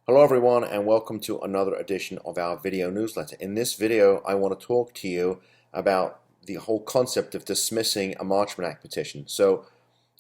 Hello everyone, and welcome to another edition of our video newsletter. In this video I want to talk to you about the whole concept of dismissing a Marchman Act petition. So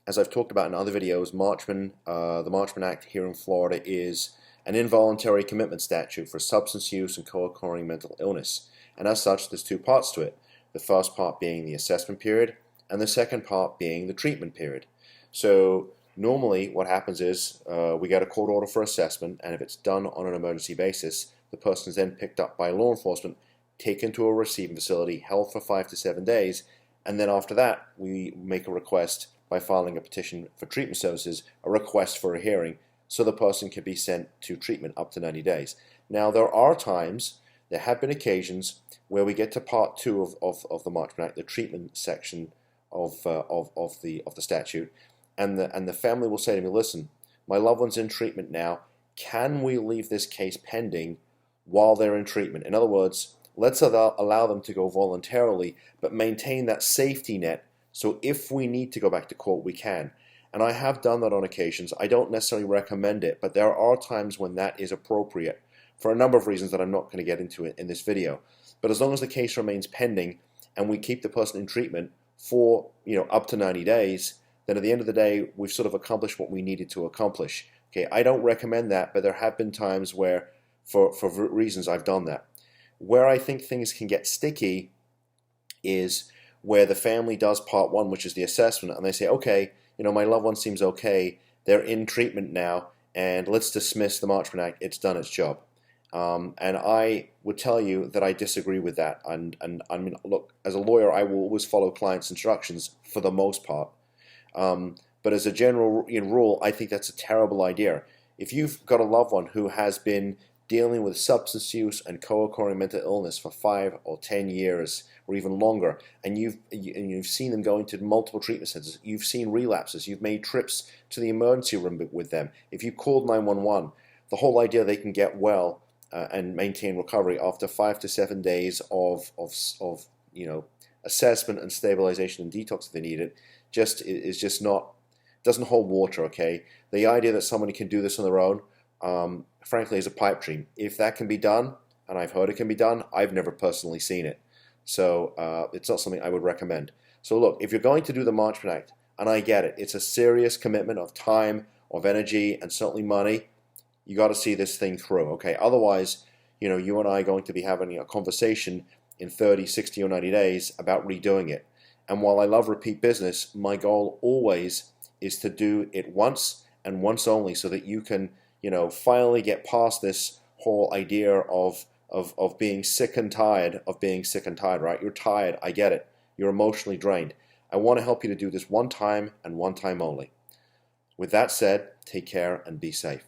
as I've talked about in other videos, the Marchman Act here in Florida is an involuntary commitment statute for substance use and co-occurring mental illness, and as such there's two parts to it. The first part being the assessment period and the second part being the treatment period. So normally what happens is we get a court order for assessment, and if it's done on an emergency basis, the person is then picked up by law enforcement, taken to a receiving facility, held for 5 to 7 days, and then after that we make a request by filing a petition for treatment services, a request for a hearing, so the person can be sent to treatment up to 90 days. Now there have been occasions where we get to part 2 of the Marchman Act, the treatment section of the statute, and the family will say to me, listen, my loved one's in treatment now, can we leave this case pending while they're in treatment? In other words, let's allow them to go voluntarily, but maintain that safety net, so if we need to go back to court, we can. And I have done that on occasions. I don't necessarily recommend it, but there are times when that is appropriate for a number of reasons that I'm not going to get into in this video. But as long as the case remains pending and we keep the person in treatment for up to 90 days, then at the end of the day, we've sort of accomplished what we needed to accomplish. Okay, I don't recommend that, but there have been times where, for reasons, I've done that. Where I think things can get sticky is where the family does part 1, which is the assessment, and they say, okay, my loved one seems okay, they're in treatment now, and let's dismiss the Marchman Act, it's done its job. And I would tell you that I disagree with that. And I mean, look, as a lawyer, I will always follow clients' instructions for the most part. But as a general rule, I think that's a terrible idea. If you've got a loved one who has been dealing with substance use and co-occurring mental illness for 5 or 10 years or even longer, and you've seen them go into multiple treatment centers, you've seen relapses, you've made trips to the emergency room with them, if you called 911, the whole idea they can get well and maintain recovery after 5 to 7 days of assessment and stabilization and detox if they need it, doesn't hold water. Okay, the idea that somebody can do this on their own, frankly, is a pipe dream. If that can be done, and I've heard it can be done, I've never personally seen it, so it's not something I would recommend. So look, if you're going to do the Marchman Act, and I get it, it's a serious commitment of time, of energy, and certainly money. You got to see this thing through. Okay, otherwise, you and I are going to be having a conversation in 30, 60, or 90 days about redoing it. And while I love repeat business, my goal always is to do it once and once only, so that you can, finally get past this whole idea of being sick and tired of being sick and tired, right? You're tired, I get it. You're emotionally drained. I want to help you to do this one time and one time only. With that said, take care and be safe.